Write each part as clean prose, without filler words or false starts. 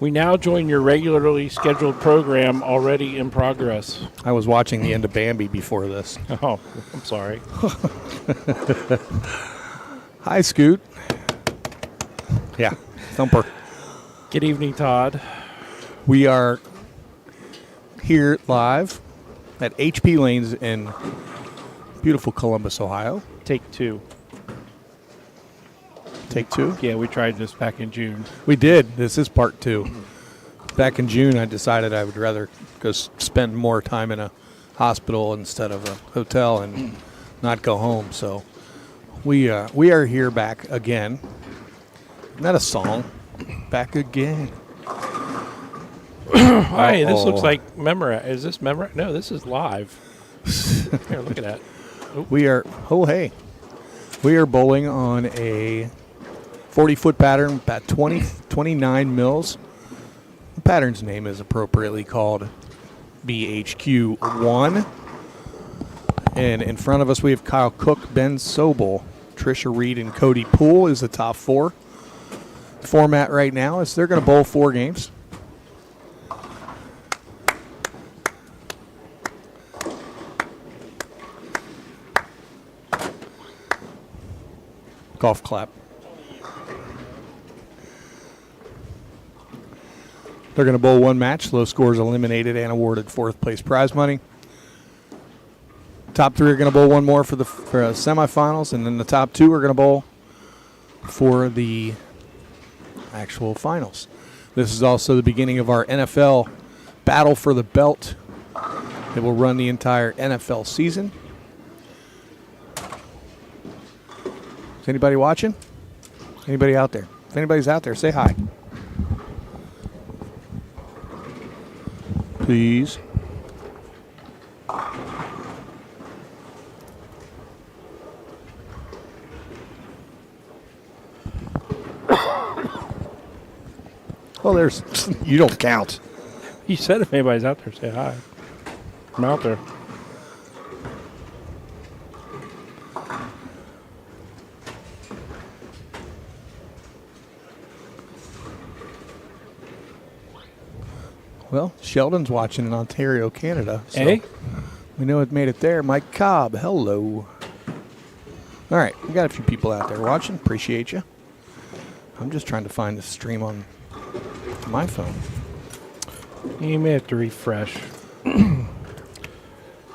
We now join your regularly scheduled program already in progress. I was watching the end of Bambi before this. Oh, I'm sorry. Hi, Scoot. Yeah, Thumper. Good evening, Todd. We are here live at HP Lanes in beautiful Columbus, Ohio. Take two. Take two? Yeah, we tried this back in June. We did. This is part two. Back in June, I decided I would rather go spend more time in a hospital instead of a hotel and not go home. So we are here back again. Not a song. Back again. Hey, this looks like Is this No, this is live. Here, look at that. We are, we are bowling on a 40-foot pattern, about 29 mils. The pattern's name is appropriately called BHQ1. And in front of us, we have Kyle Cook, Ben Sobel, Trisha Reed, and Cody Poole is the top four. The format right now is they're going to bowl 4 games. Golf clap. They're going to bowl 1 match. Low scores eliminated and awarded 4th place prize money. Top 3 are going to bowl 1 more for the semifinals, and then the top 2 are going to bowl for the actual finals. This is also the beginning of our NFL battle for the belt. It will run the entire NFL season. Is anybody watching? Anybody out there? If anybody's out there, say hi. Please. Well, there's, you don't count. You said if anybody's out there, say hi. I'm out there. Well, Sheldon's watching in Ontario, Canada. So Hey? we know it made it there. Mike Cobb, hello. All right, we got a few people out there watching. Appreciate you. I'm just trying to find the stream on my phone. You may have to refresh.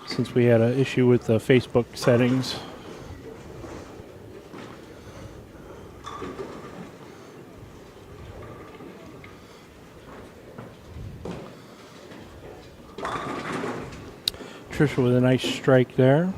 Since we had an issue with the Facebook settings. Trisha with a nice strike there.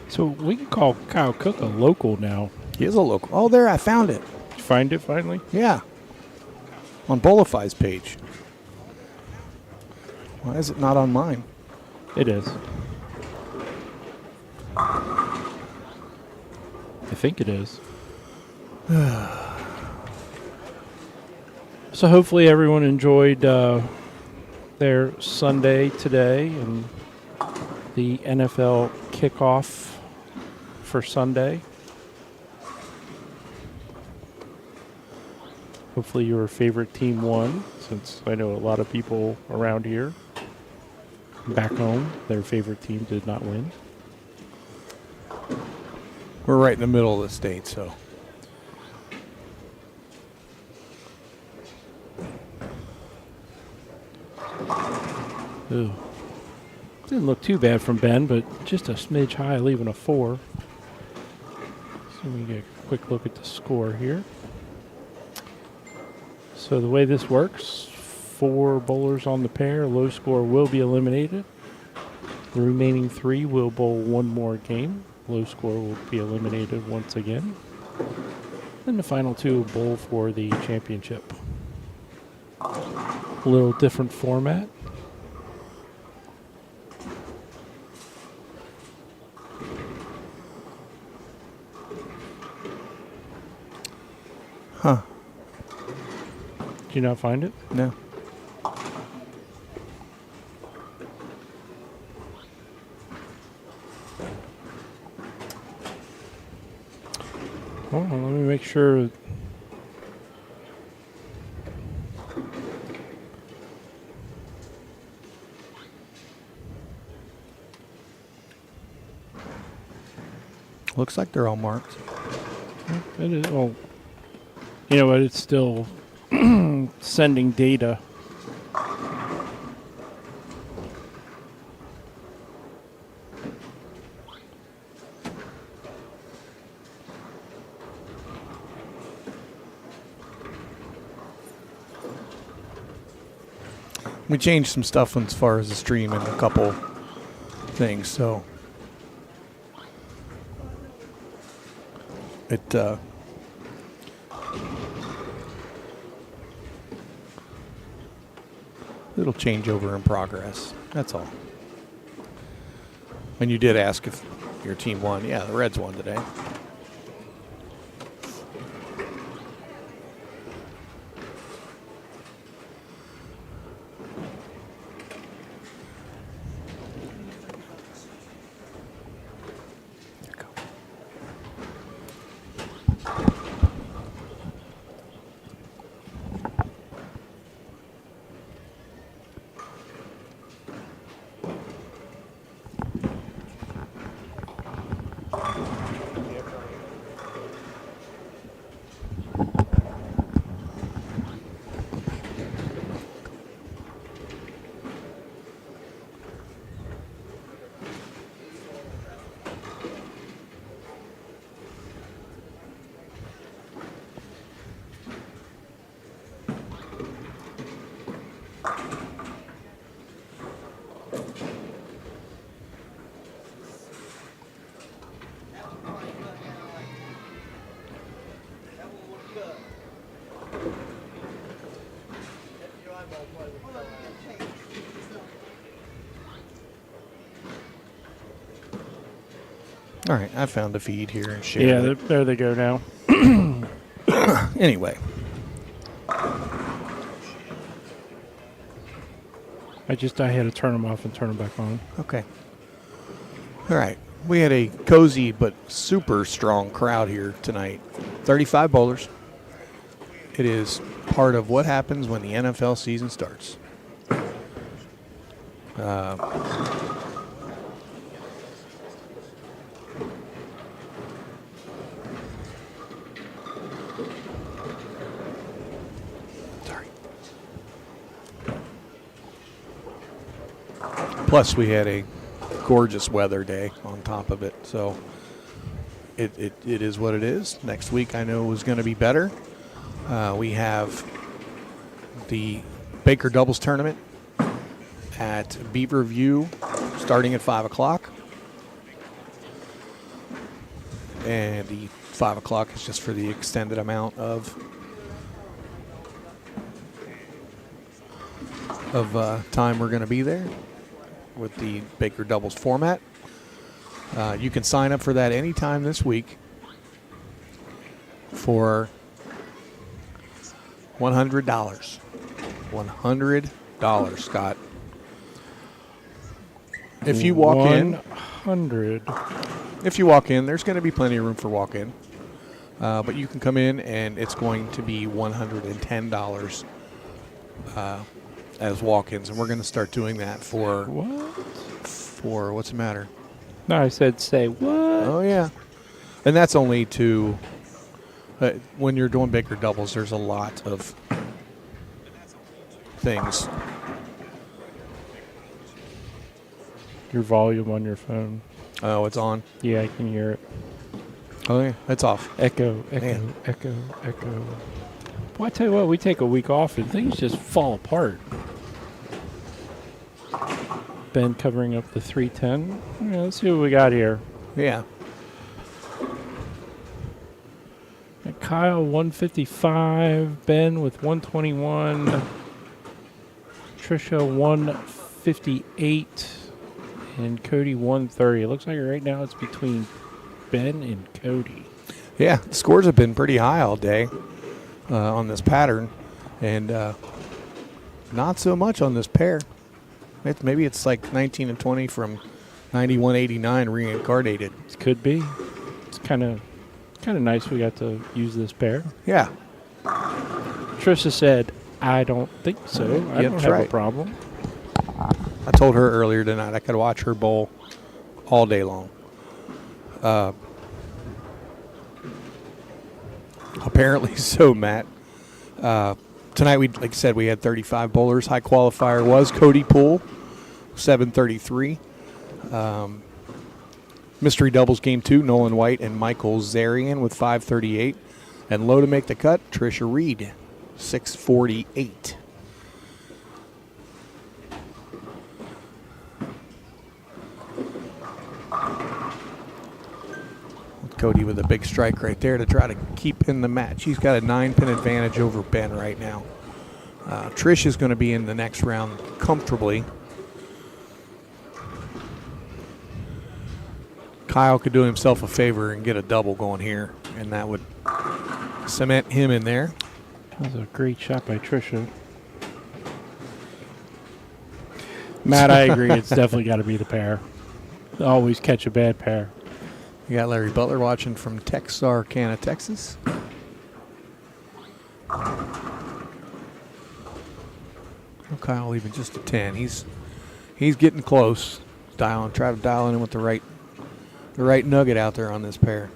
So we can call Kyle Cook a local now. He is a local. Oh, there, I found it. Did you find it finally? Yeah. On BowlerHQ's page. Why is it not on mine? It is. I think it is. So hopefully everyone enjoyed their Sunday today and the NFL kickoff for Sunday. Hopefully your favorite team won, since I know a lot of people around here back home, their favorite team did not win. We're right in the middle of the state, so. Ooh. Didn't look too bad from Ben, but just a smidge high, leaving a 4. So we get a quick look at the score here. So the way this works, 4 bowlers on the pair, low score will be eliminated. The remaining 3 will bowl 1 more game. Low score will be eliminated once again. Then the final 2 will bowl for the championship. A little different format. Huh. Did you not find it? No. Hold on, let me make sure. Looks like they're all marked. It is. Well, you know what? It's still sending data. We changed some stuff as far as the stream and a couple things, so it'll change over in progress. That's all. And you did ask if your team won. Yeah, the Reds won today. All right, I found a feed here and shared Yeah, it. there they go now. Anyway, I had to turn them off and turn them back on. okay. All right, we had a cozy but super strong crowd here tonight. 35 bowlers. It is part of what happens when the NFL season starts. Sorry. Plus, we had a gorgeous weather day on top of it, so it is what it is. Next week, I know, is going to be better. We have the Baker Doubles Tournament at Beaver View starting at 5 o'clock. And the 5 o'clock is just for the extended amount of time we're going to be there with the Baker Doubles format. You can sign up for that anytime this week for $100. $100, Scott. If you walk in, 100. there's going to be plenty of room for walk-in. But you can come in, and it's going to be $110 as walk-ins, and we're going to start doing that for what's the matter? No, I said say what? Oh yeah, and that's only to when you're doing Baker doubles. There's a lot of things. Your volume on your phone. Oh, it's on. Yeah, I can hear it. Oh yeah, it's off. Echo, echo, Man. echo, echo. Well, I tell you what, we take a week off and things just fall apart. Ben covering up the 310. Yeah, let's see what we got here. Yeah. Got Kyle 155, Ben with 121, Trisha 158, and Cody 130. It looks like right now it's between Ben and Cody. Yeah, the scores have been pretty high all day on this pattern, and not so much on this pair. Maybe it's like 19 and 20 from 91-89 reincarnated. It could be. It's kind of Kind of nice we got to use this pair. Yeah. Trisha said, I don't think so. I don't that's have right. a problem. I told her earlier tonight I could watch her bowl all day long. Apparently so, Matt. Tonight, like I said, we had 35 bowlers. High qualifier was Cody Poole, 733. Mystery doubles game 2, Nolan White and Michael Zarian with 538. And low to make the cut, Trisha Reed, 648. Cody with a big strike right there to try to keep in the match. He's got a 9-pin advantage over Ben right now. Trish is going to be in the next round comfortably. Kyle could do himself a favor and get a double going here, and that would cement him in there. That was a great shot by Trisha. Matt, I agree. It's definitely got to be the pair. Always catch a bad pair. You got Larry Butler watching from Texarkana, Texas. Oh, Kyle even just a 10. He's getting close. Try to dial in with the right nugget out there on this pair.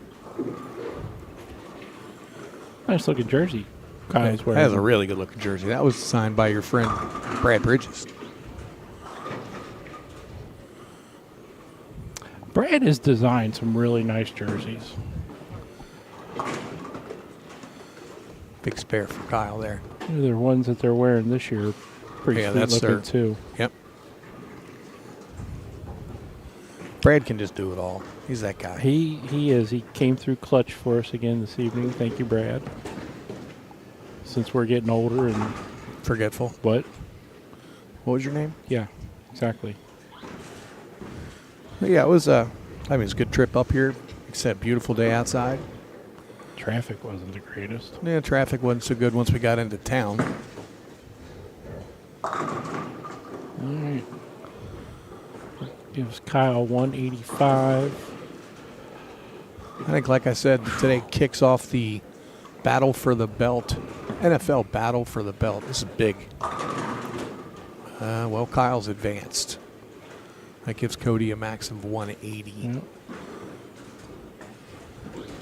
Nice looking jersey. Kyle's That wearing. is a really good looking jersey. That was signed by your friend Brad Bridges. Brad has designed some really nice jerseys. Big spare for Kyle there. The ones that they're wearing this year, pretty Yeah, sweet that's looking their- too. Yep. Brad can just do it all. He's that guy. He is. He came through clutch for us again this evening. Thank you, Brad. Since we're getting older and Forgetful. what? What was your name? Yeah, exactly. Yeah, it was it's a good trip up here. Except beautiful day outside. Traffic wasn't the greatest. Yeah, traffic wasn't so good once we got into town. All right. Gives Kyle 185. I think, like I said, today kicks off the battle for the belt. NFL battle for the belt. This is big. Well, Kyle's advanced. That gives Cody a max of 180. Yep.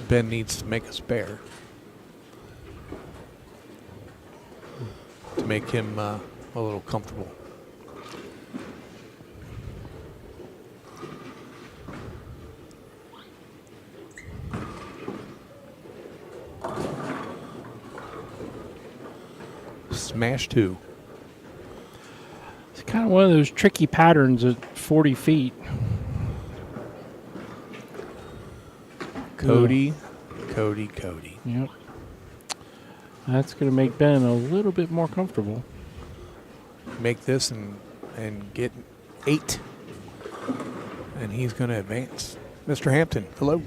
Ben needs to make a spare to make him a little comfortable. Smash 2. It's kind of one of those tricky patterns at 40 feet. Cody. Yep. That's going to make Ben a little bit more comfortable. Make this and get 8. And he's going to advance. Mr. Hampton, hello.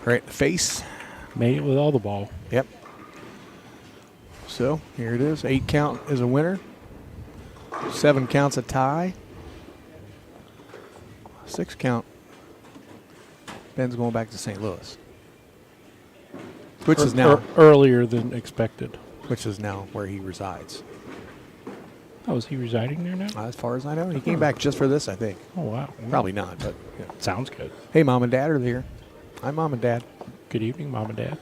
Right in the face. Made it with all the ball. Yep. So here it is. 8 count is a winner. 7 counts a tie. 6 count. Ben's going back to St. Louis, which is now Earlier than expected. where he resides. Oh, is he residing there now? As far as I know, he came back just for this. I think Oh, wow. probably not, but yeah. Sounds good. Hey, Mom and Dad are here. Hi, Mom and Dad. Good evening, Mom and Dad.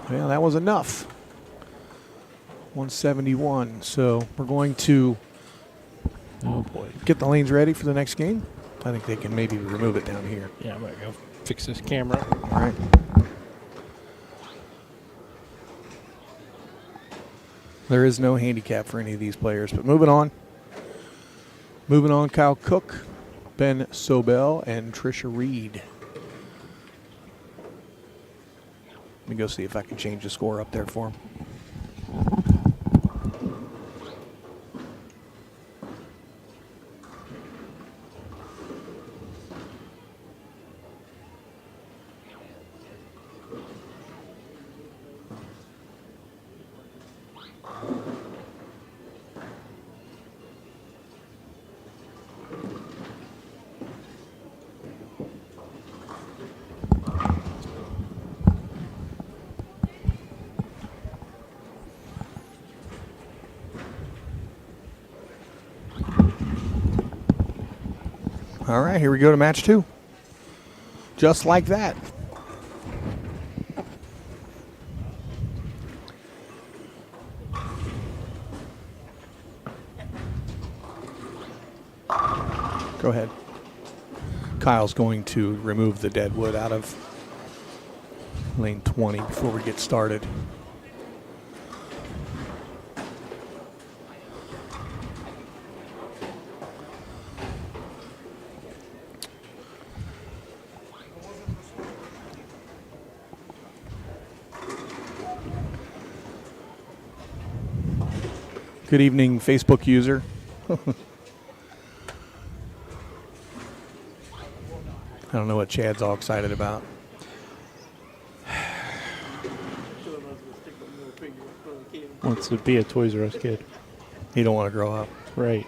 Well, that was enough. 171. So we're going to Oh, boy. get the lanes ready for the next game. I think they can maybe remove it down here. Yeah, I'm going to go fix this camera. All right. There is no handicap for any of these players, but moving on. Moving on, Kyle Cook, Ben Sobel, and Trisha Reed. Let me go see if I can change the score up there for him. All right, here we go to match 2. Just like that. Go ahead. Kyle's going to remove the dead wood out of lane 20 before we get started. Good evening, Facebook user. I don't know what Chad's all excited about. Wants to be a Toys R Us kid. He don't want to grow up. Right.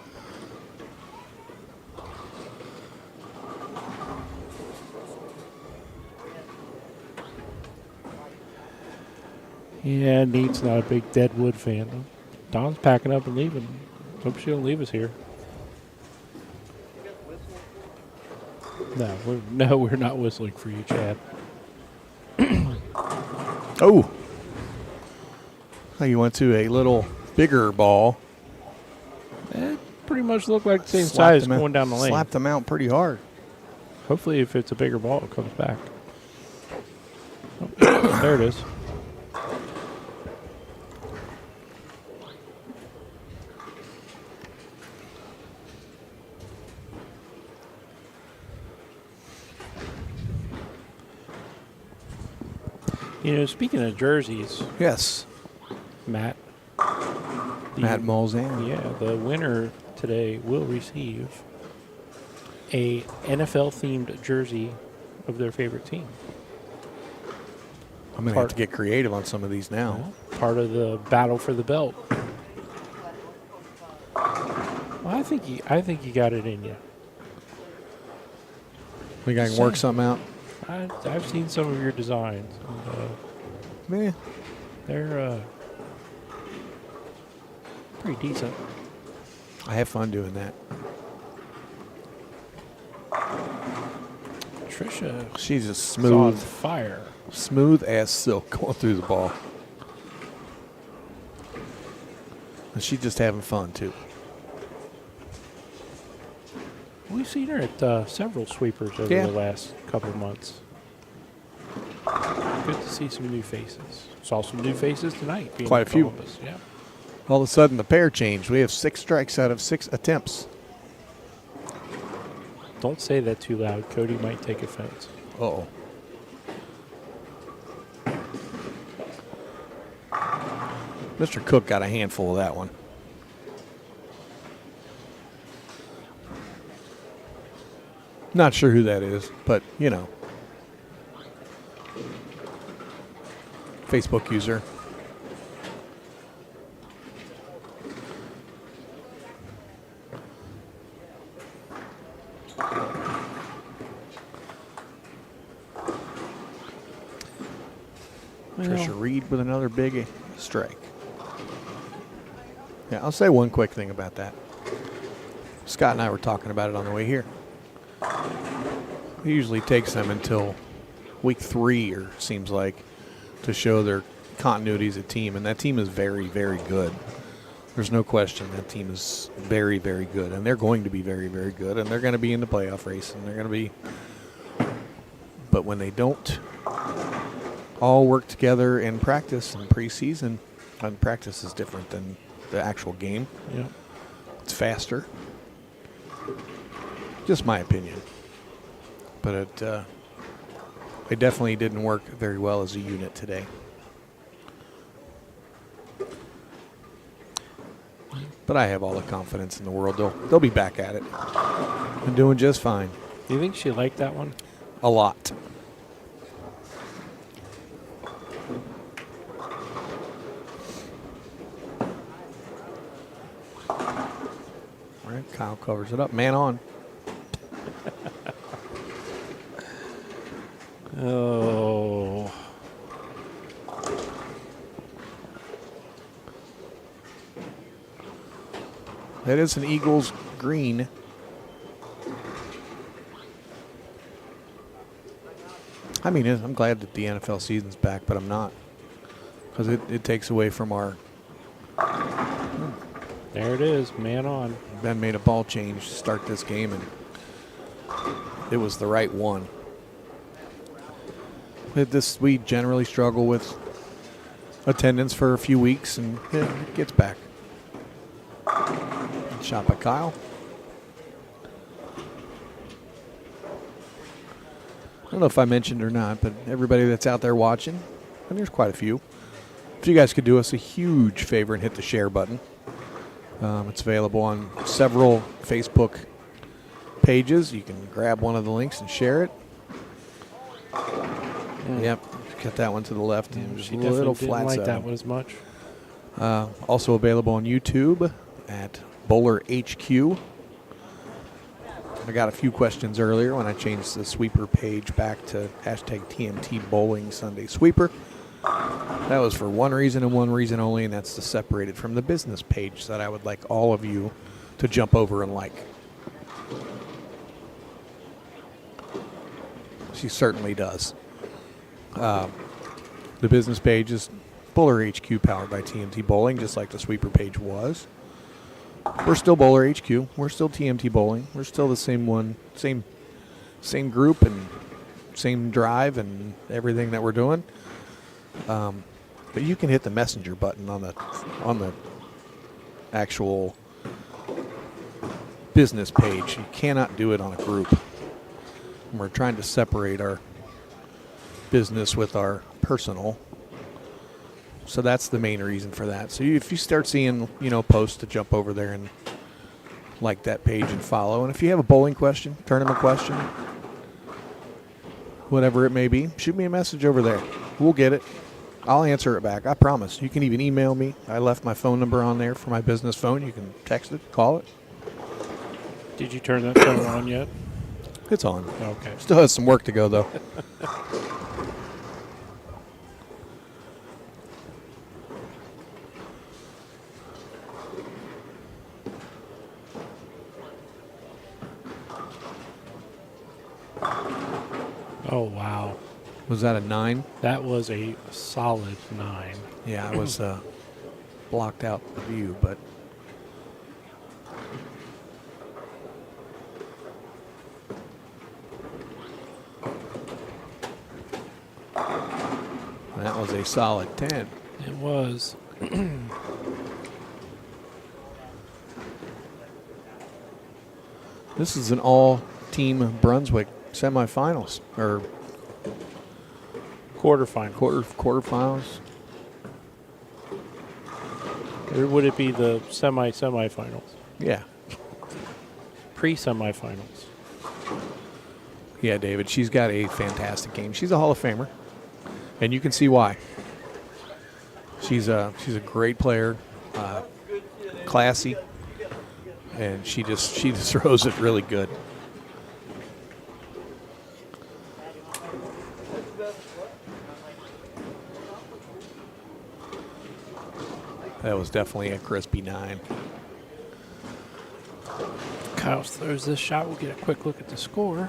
Yeah, Neat's not a big Deadwood fan, though. Don's packing up and leaving. Hope she don't leave us here. No, we're not whistling for you, Chad. Oh. You went to a little bigger ball. It pretty much looked like the same Slapped size him out- going down the lane. Slapped them out pretty hard. Hopefully, if it's a bigger ball, it comes back. Oh, there it is. You know, speaking of jerseys, Yes. Matt. Matt Malzahn. Yeah, the winner today will receive a NFL-themed jersey of their favorite team. I'm going to have to get creative on some of these now. Part of the battle for the belt. Well, I think you got it in you. Think I can work something out? I've seen some of your designs. And, Yeah. they're pretty decent. I have fun doing that. Trisha, She's a is on smooth, fire. smooth as silk going through the ball. And she's just having fun, too. We've seen her at several sweepers over Yeah. the last couple of months. Good to see some new faces. Saw some new faces tonight. Being Quite in a few. Columbus. Yeah. All of a sudden, the pair changed. We have 6 strikes out of 6 attempts. Don't say that too loud. Cody might take offense. Uh-oh. Mr. Cook got a handful of that one. Not sure who that is, but, you know. Facebook user. Trisha Reed with another big strike. Yeah, I'll say one quick thing about that. Scott and I were talking about it on the way here. It usually takes them until week 3, or seems like, to show their continuity as a team, and that team is very, very good. There's no question that team is very, very good, and they're going to be very, very good, and they're going to be in the playoff race, and they're going to be. But when they don't all work together in practice and preseason, and practice is different than the actual game. Yeah. It's faster. Just my opinion. But it definitely didn't work very well as a unit today. But I have all the confidence in the world. They'll be back at it. They're doing just fine. Do you think she liked that one? A lot. All right, Kyle covers it up. Man on. Oh. That is an Eagles green. I mean, I'm glad that the NFL season's back, but I'm not. Because it takes away from our... There it is, man on. Ben made a ball change to start this game, and it was the right one. We generally struggle with attendance for a few weeks, and it gets back. Shot by Kyle. I don't know if I mentioned or not, but everybody that's out there watching, and there's quite a few, if you guys could do us a huge favor and hit the share button. It's available on several Facebook pages. You can grab one of the links and share it. Yep, cut that one to the left. Yeah, Just she a little definitely flat didn't like side. that one as much. Also available on YouTube at BowlerHQ. I got a few questions earlier when I changed the sweeper page back to hashtag TMT Bowling Sunday Sweeper. That was for one reason and one reason only, and that's to separate it from the business page that I would like all of you to jump over and like. She certainly does. The business page is BowlerHQ powered by TMT Bowling, just like the sweeper page was. We're still BowlerHQ. We're still TMT Bowling. We're still the same one, same group and same drive and everything that we're doing. But you can hit the messenger button on the actual business page. You cannot do it on a group. And we're trying to separate our business with our personal. So that's the main reason for that. So if you start seeing, posts, to jump over there and like that page and follow. And if you have a bowling question, tournament question, whatever it may be, shoot me a message over there. We'll get it. I'll answer it back. I promise. You can even email me. I left my phone number on there for my business phone. You can text it, call it. Did you turn that phone on yet? It's on. Okay. Still has some work to go, though. Oh, wow. Was that a 9? That was a solid 9. Yeah, I was blocked out the view, but that was a solid 10. It was. This is an all-team Brunswick semifinals or Quarterfinal. quarterfinals. Or would it be the semifinals? Yeah, Pre-semifinals. yeah, David. She's got a fantastic game. She's a Hall of Famer, and you can see why. She's a great player, classy, and she just throws it really good. That was definitely a crispy 9. Kyle throws this shot. We'll get a quick look at the score.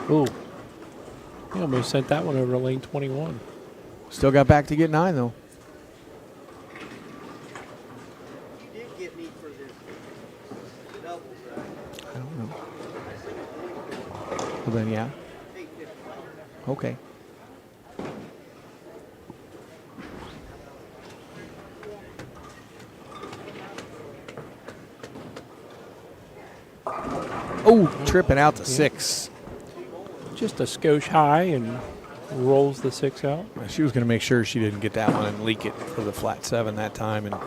Ooh. He almost sent that one over lane 21. Still got back to get 9, though. You did get me for the doubles, right? I don't know. Well, then, yeah. Okay. Oh, tripping out to 6. Just a skosh high and rolls the 6 out. She was going to make sure she didn't get that one and leak it for the flat 7 that time. And All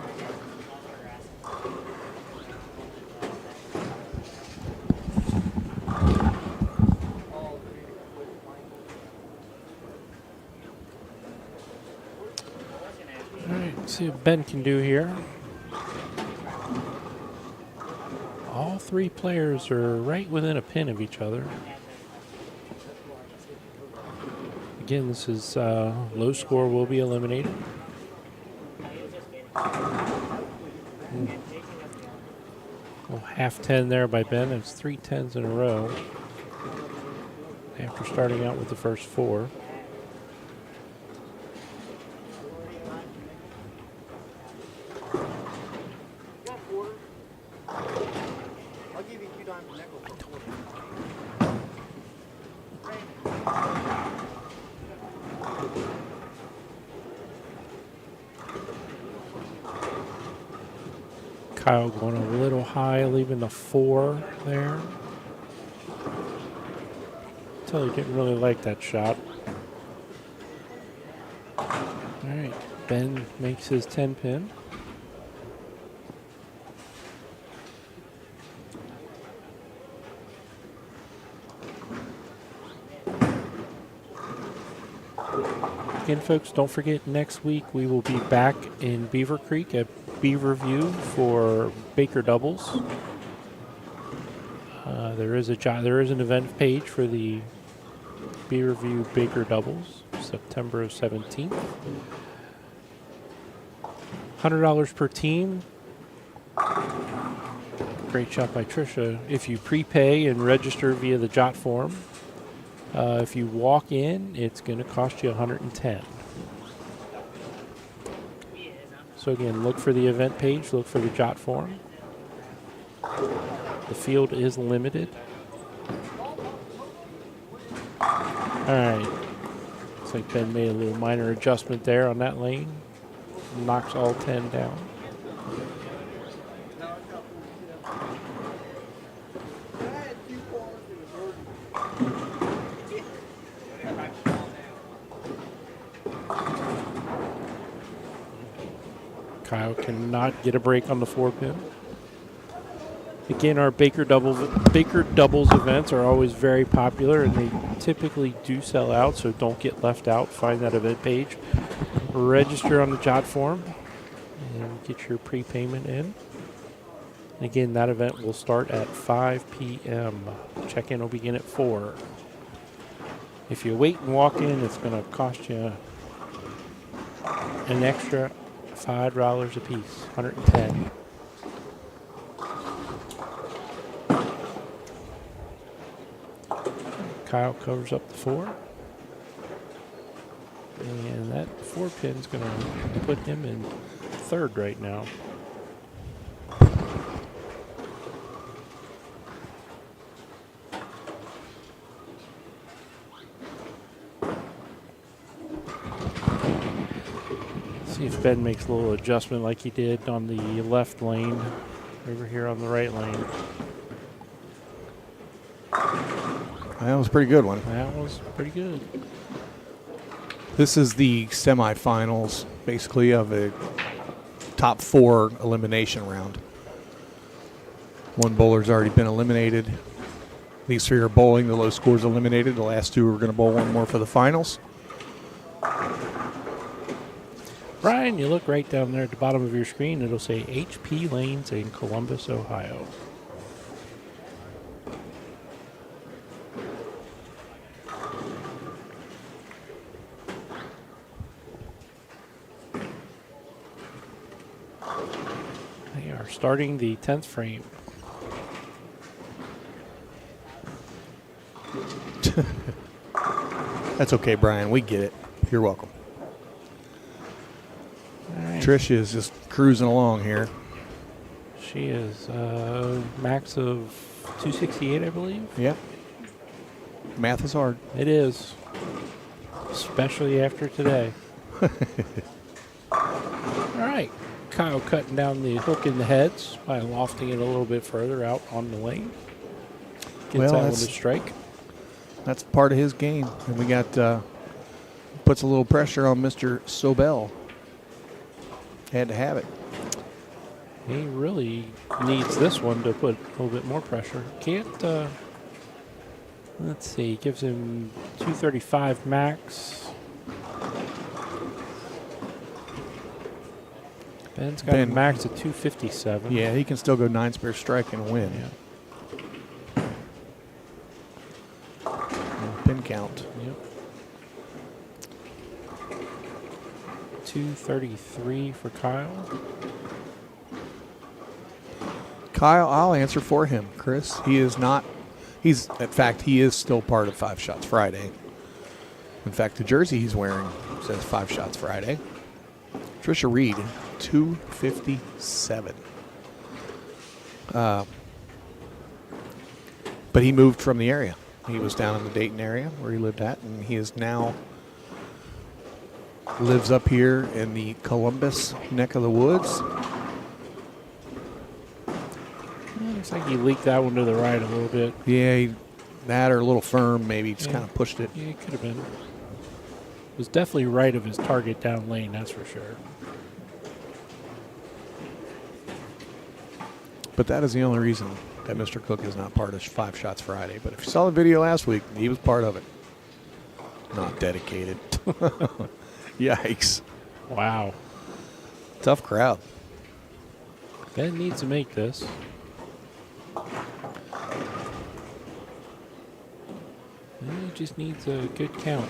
right, let's see what Ben can do here. All 3 players are right within a pin of each other. Again, this is low score will be eliminated. Well, half 10 there by Ben. It's 3 10s in a row. after starting out with the first 4. Got quarters? I'll give you 2 dimes a nickel for a quarter. Kyle going a little high, leaving the 4 there. Until he didn't really like that shot. All right, Ben makes his 10 pin. Again, folks, don't forget next week we will be back in Beaver Creek at Beaverview for Baker doubles. There is an event page for the Beaverview Baker doubles, September of 17th. $100 per team. Great shot by Trisha. If you prepay and register via the Jot form, if you walk in, it's going to cost you $110. So again, look for the event page, look for the Jot form. The field is limited. All right. Looks like Ben made a little minor adjustment there on that lane. Knocks all 10 down. Kyle cannot get a break on the 4-pin. Again, our Baker doubles events are always very popular, and they typically do sell out, so don't get left out. Find that event page. Register on the Jot form and get your prepayment in. And again, that event will start at 5 p.m. Check-in will begin at 4. If you wait and walk in, it's going to cost you an extra $5 a piece, $110. Kyle covers up the 4. And that 4-pin's going to put him in 3rd right now. See if Ben makes a little adjustment like he did on the left lane over here on the right lane. That was a pretty good one. That was pretty good. This is the semifinals, basically, of a top 4 elimination round. One bowler's already been eliminated. These 3 are bowling. The low score's eliminated. The last 2 are going to bowl one more for the finals. Brian, you look right down there at the bottom of your screen. It'll say HP Lanes in Columbus, Ohio. They are starting the 10th frame. That's okay, Brian. We get it. You're welcome. Right. Trish is just cruising along here. She is max of 268, I believe. Yep. Math is hard. It is, especially after today. All right. Kyle cutting down the hook in the heads by lofting it a little bit further out on the lane. Gets Well, that one to strike. That's part of his game. And we got, puts a little pressure on Mr. Sobel. Had to have it. He really needs this one to put a little bit more pressure. Can't, let's see, gives him 235 max. Ben's got a max at 257. Yeah, he can still go 9 spare strike and win. Yeah. Pin count. Yep. 233 for Kyle. Kyle, I'll answer for him, Chris. He is not In fact, he is still part of 5 Shots Friday. In fact, the jersey he's wearing says 5 Shots Friday. Trisha Reed, 257. But he moved from the area. He was down in the Dayton area where he lived at, and he is now lives up here in the Columbus neck of the woods. Looks like he leaked that one to the right a little bit. Yeah, that or a little firm, maybe just kind of pushed it. Yeah, it could have been. It was definitely right of his target down lane, that's for sure. But that is the only reason that Mr. Cook is not part of 5 Shots Friday. But if you saw the video last week, he was part of it. Not dedicated. Yikes. Wow. Tough crowd. Ben needs to make this. He just needs a good count.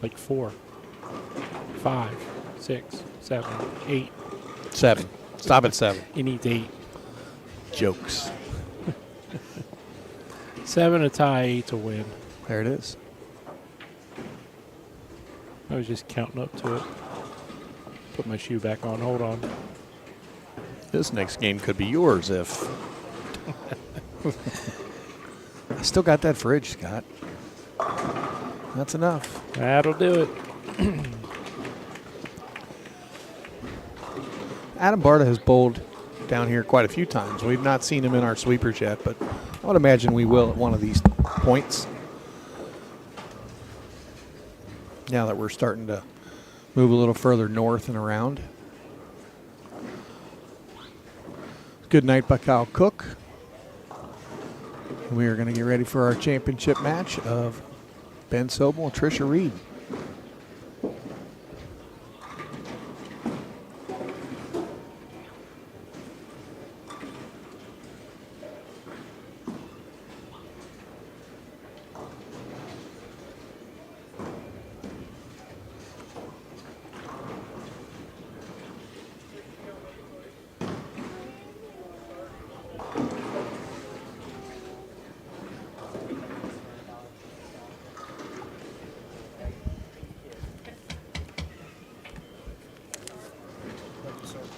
Like 4, 5, 6, 7, 8. 7. Stop at 7. He needs 8. Jokes. 7 a tie, 8 to win. There it is. I was just counting up to it. Put my shoe back on. Hold on. This next game could be yours if... I still got that fridge, Scott. That's enough. That'll do it. Adam Barta has bowled down here quite a few times. We've not seen him in our sweepers yet, but I would imagine we will at one of these points. Now that we're starting to move a little further north and around. Good night by Kyle Cook. We are going to get ready for our championship match of Ben Sobel and Trisha Reed.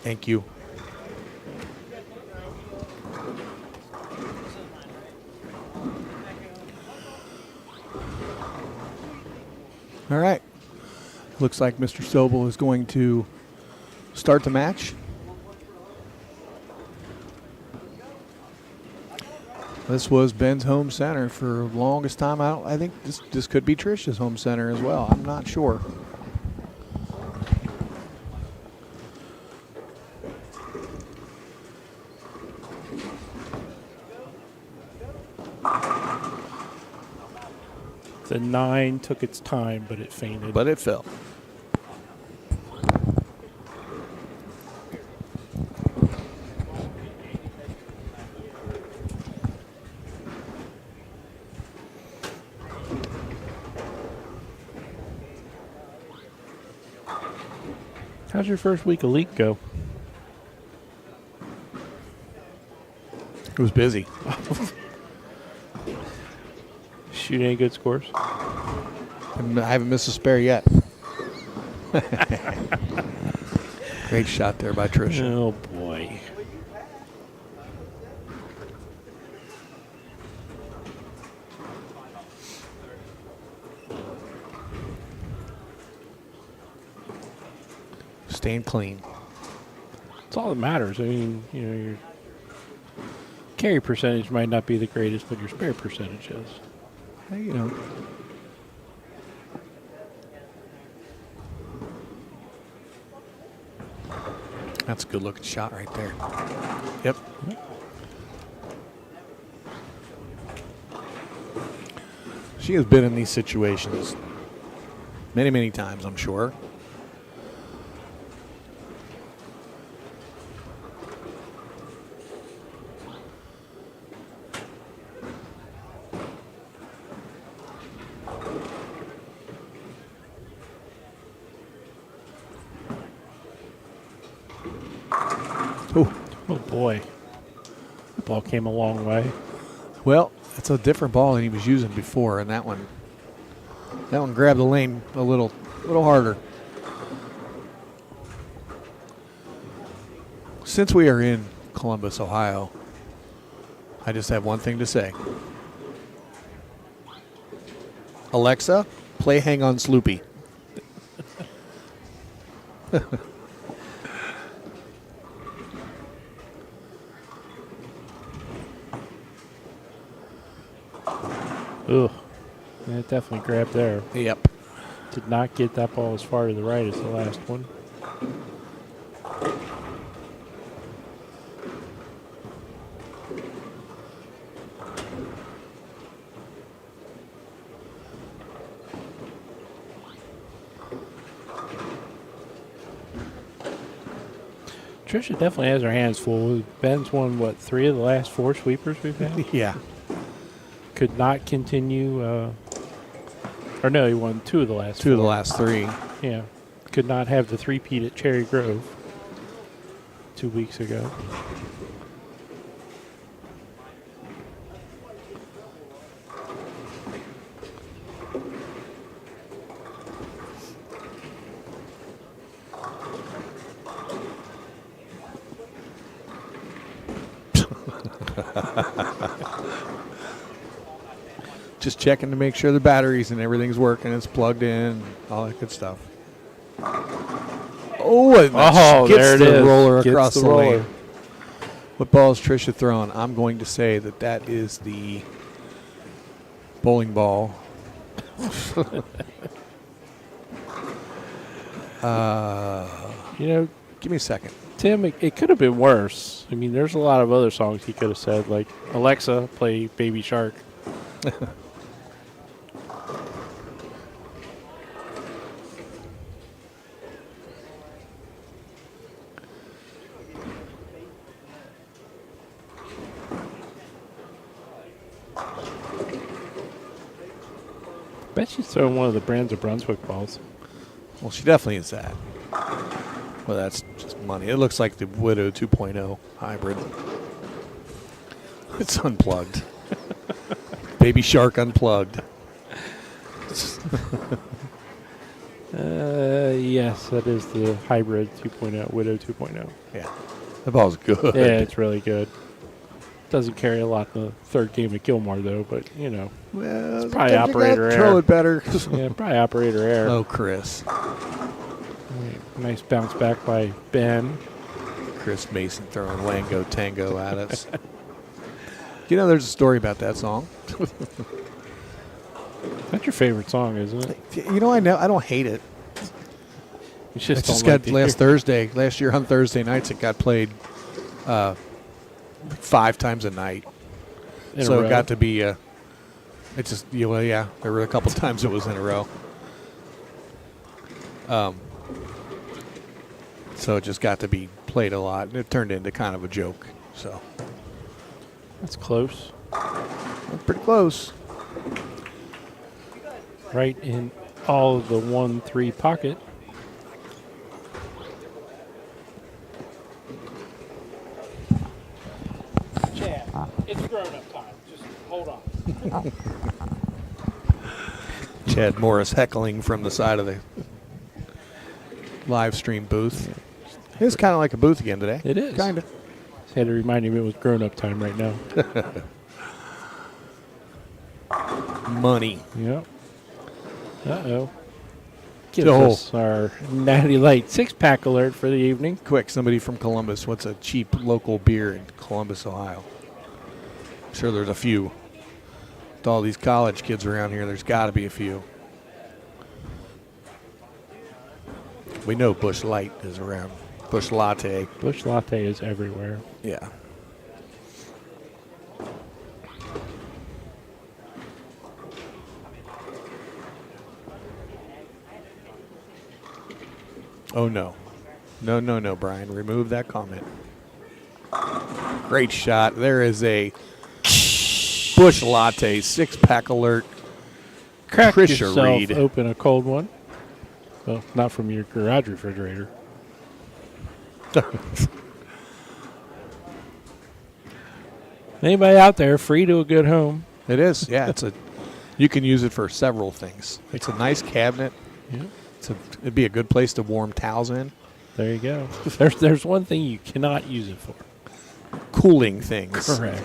Thank you. All right. Looks like Mr. Sobel is going to start the match. This was Ben's home center for the longest time. I think this could be Trish's home center as well. I'm not sure. The 9 took its time, but it fainted. But it fell. How's your first week of league go? It was busy. Shoot any good scores? I haven't missed a spare yet. Great shot there by Trisha. Oh, boy. Staying clean. That's all that matters. I mean, you know, your carry percentage might not be the greatest, but your spare percentage is. Hey, you know. That's a good looking shot right there. Yep. She has been in these situations many, many times, I'm sure. Oh, boy. The ball came a long way. Well, it's a different ball than he was using before, and that one grabbed the lane a little harder. Since we are in Columbus, Ohio, I just have one thing to say. Alexa, play Hang On Sloopy. Ugh. That definitely grabbed there. Yep. Did not get that ball as far to the right as the last one. Trisha definitely has her hands full. Ben's won, what, 3 of the last 4 sweepers we've had? Yeah. Could not continue. Or no, he won 2 of the last 2 of the 4. last 3. Yeah. Could not have the 3-peat at Cherry Grove 2 weeks ago. Just checking to make sure the batteries and everything's working. It's plugged in, all that good stuff. Oh, and Oh, gets there it the is. roller Gets across the the roller. lane. What ball is Trisha throwing? I'm going to say that is the bowling ball. You know, Give me a second. Tim, it could have been worse. I mean, there's a lot of other songs he could have said, like, Alexa, play Baby Shark. Bet she's throwing one of the Brands of Brunswick balls. Well, she definitely is that. Well, that's just money. It looks like the Widow 2.0 hybrid. It's unplugged. Baby Shark unplugged. Yes, that is the hybrid 2.0, Widow 2.0. Yeah. The ball's good. Yeah, it's really good. Doesn't carry a lot in the third game at Gilmore, though, but, you know. Well, Probably sometimes you gotta operator throw error. it better. Yeah, probably operator error. Oh, Chris. Nice bounce back by Ben. Chris Mason throwing Wango Tango at us. You know, there's a story about that song. That's your favorite song, isn't it? You know, I don't hate it. You just It just don't got like last year on Thursday nights, it got played 5 times a night. in So a it row. got to be, it just, well, yeah, there were a couple times it was in a row. So it just got to be played a lot, and it turned into kind of a joke. So That's close. that's pretty close. Right in all of the 1-3 pocket. Chad, it's grown-up time. Just hold on. Chad Morris heckling from the side of the live stream booth. It's kind of like a booth again today. It is. Kind of. Just had to remind him it was grown-up time right now. Money. Yep. Uh-oh. Give Oh. us our Natty Light 6-pack alert for the evening. Quick, somebody from Columbus. What's a cheap local beer in Columbus, Ohio? I'm sure there's a few. With all these college kids around here, there's got to be a few. We know Busch Light is around. Busch Latte. Bush Latte is everywhere. Yeah. Oh, no. No, Brian. Remove that comment. Great shot. There is a Busch Latte 6-pack alert. Crack Trisha yourself Reed. open a cold one. Well, not from your garage refrigerator. Anybody out there, free to a good home. It is. Yeah, you can use it for several things. It's a nice cabinet. Yeah. It'd be a good place to warm towels in. There you go. There's one thing you cannot use it for. Cooling things. Correct.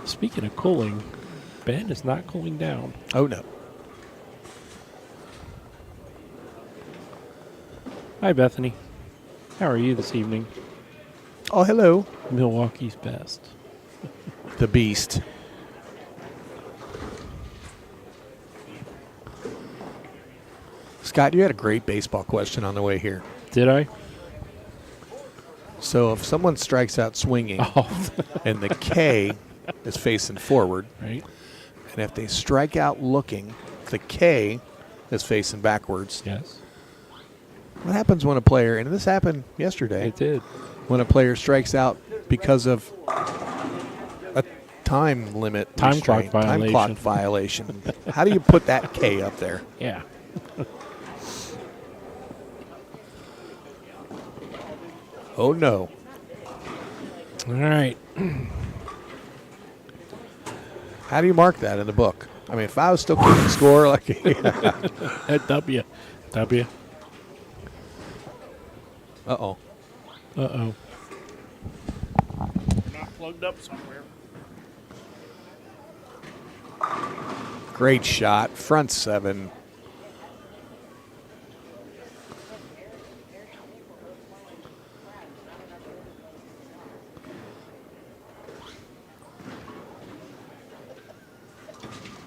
Speaking of cooling, Ben is not cooling down. Oh, no. Hi, Bethany. How are you this evening? Oh, hello. Milwaukee's best. The Beast. Scott, you had a great baseball question on the way here. Did I? So if someone strikes out swinging Oh, and the K is facing forward, right. and if they strike out looking, the K is facing backwards, Yes, what happens when a player, and this happened yesterday, it did. when a player strikes out because of a time limit Time clock restraint, time clock violation. violation? How do you put that K up there? Yeah. Oh, no. All right. How do you mark that in the book? I mean, if I was still keeping score, like, At W. uh-oh. Uh-oh. Not plugged up somewhere. Great shot. Front 7.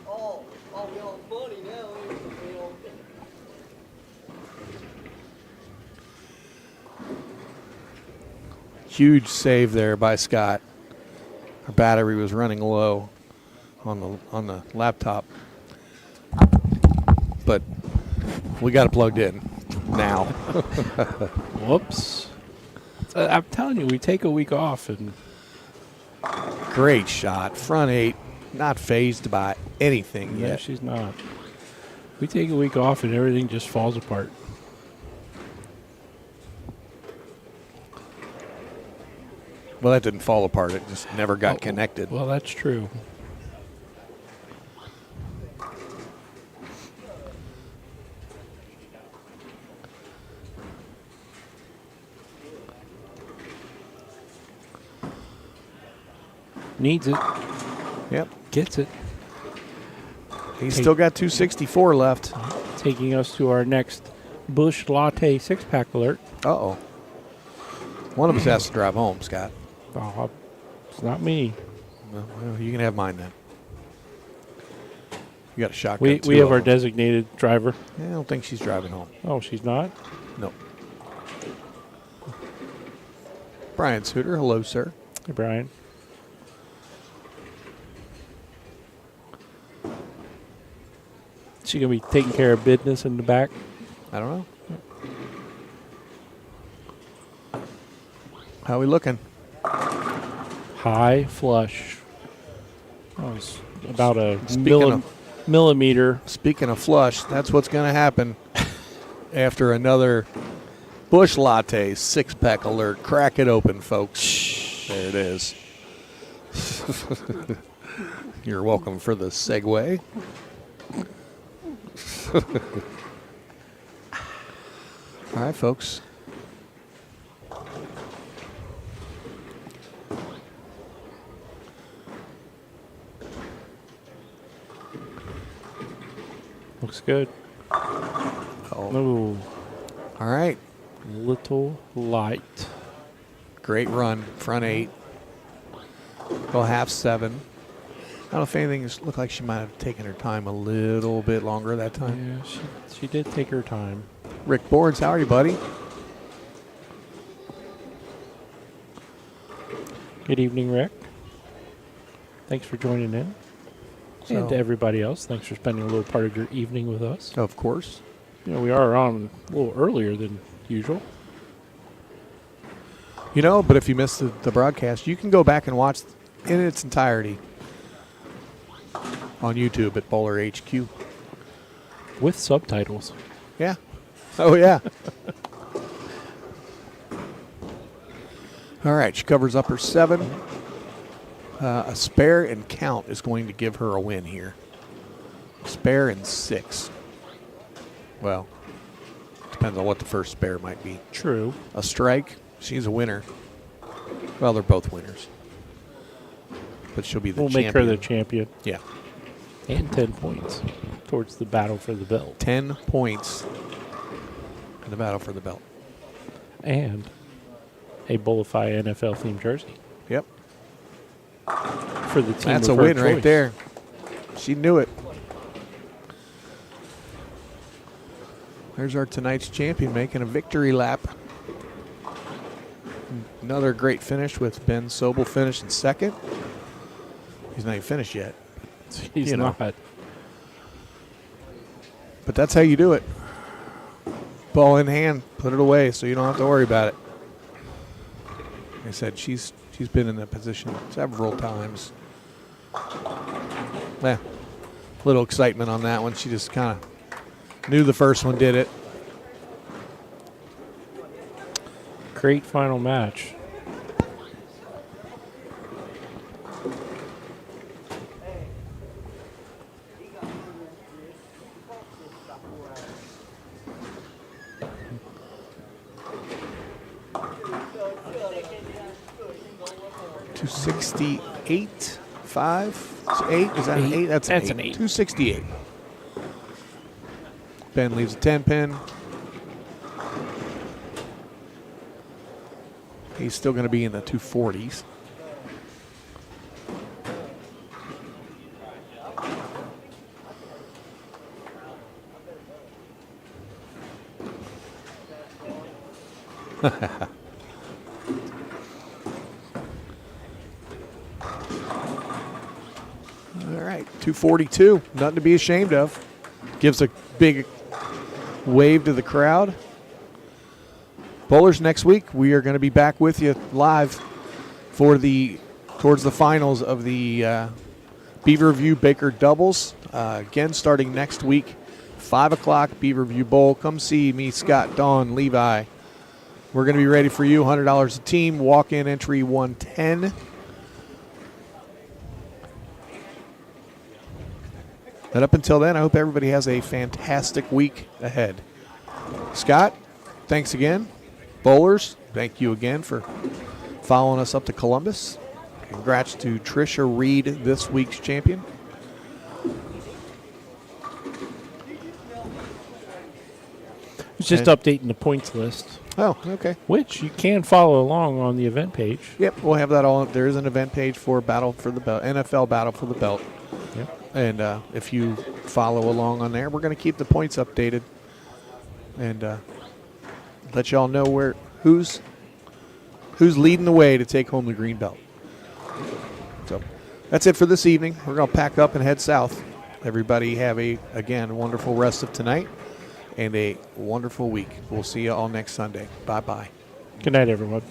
Oh, y'all funny now, ain't you? Huge save there by Scott. Our battery was running low on the laptop, but we got it plugged in now. Whoops. I'm telling you, we take a week off and Great shot. Front 8. Not phased by anything no, yet. she's not. We take a week off and everything just falls apart. Well, that didn't fall apart. It just never got connected. Well, that's true. Needs it. Yep. Gets it. He's still got 264 left. Taking us to our next Bush Latte six-pack alert. Uh-oh. One of us has to drive home, Scott. Oh, it's not me. Well, you can have mine then. You got a shotgun. We two have of our them. designated driver. I don't think she's driving home. Oh, she's not? No. Brian Suter, hello, sir. Hey, Brian. She going to be taking care of business in the back? I don't know. How we looking? High flush. Oh, it's about a Speaking millimeter. Speaking of flush, that's what's going to happen after another Bush Latte six-pack alert. Crack it open, folks. There it is. You're welcome for the segue. All right, folks. Looks good. Oh. Oh, All right. little light. Great run. Front 8. Go half 7. I don't know if anything looked like she might have taken her time a little bit longer that time. Yeah, she did take her time. Rick Boards, how are you, buddy? Good evening, Rick. Thanks for joining in. And to So- everybody else, thanks for spending a little part of your evening with us. Of course. You know, we are on a little earlier than usual. You know, but if you missed the broadcast, you can go back and watch in its entirety on YouTube at BowlerHQ. With subtitles. Yeah. Oh, yeah. All right. She covers up her 7. A spare and count is going to give her a win here. Spare and 6. Well, depends on what the first spare might be. True. A strike, she's a winner. Well, they're both winners. But she'll be the We'll champion. make her the champion. Yeah. And 10 points towards the battle for the belt. 10 points in the battle for the belt. And a Bullify NFL themed jersey Yep. for the team. That's of a her win right choice. there. She knew it. There's our tonight's champion making a victory lap. Another great finish with Ben Sobel finishing second. He's not even finished yet. He's You know. not. But that's how you do it. Ball in hand, put it away so you don't have to worry about it. Like I said, she's been in that position several times. Yeah, little excitement on that one. She just kind of knew the first one did it. Great final match. $268, 5, 8. Is that an 8? That's an 8. 268. Ben leaves a 10 pin. He's still going to be in the 240s. All right, 242. Nothing to be ashamed of. Gives a big wave to the crowd. Bowlers, next week we are going to be back with you live for towards the finals of the Beaverview Baker doubles. Again, starting next week, 5 o'clock, Beaverview Bowl. Come see me, Scott, Dawn, Levi. We're going to be ready for you. $100 a team. Walk-in entry 110. And up until then, I hope everybody has a fantastic week ahead. Scott, thanks again. Bowlers, thank you again for following us up to Columbus. Congrats to Trisha Reed, this week's champion. It's just updating the points list, Oh, okay. which you can follow along on the event page. Yep, we'll have that all. There is an event page for Battle for the Belt, NFL Battle for the Belt. Yep. And if you follow along on there, we're going to keep the points updated and let y'all know who's leading the way to take home the green belt. So that's it for this evening. We're going to pack up and head south. Everybody have a wonderful rest of tonight and a wonderful week. We'll see you all next Sunday. Bye-bye. Good night, everyone.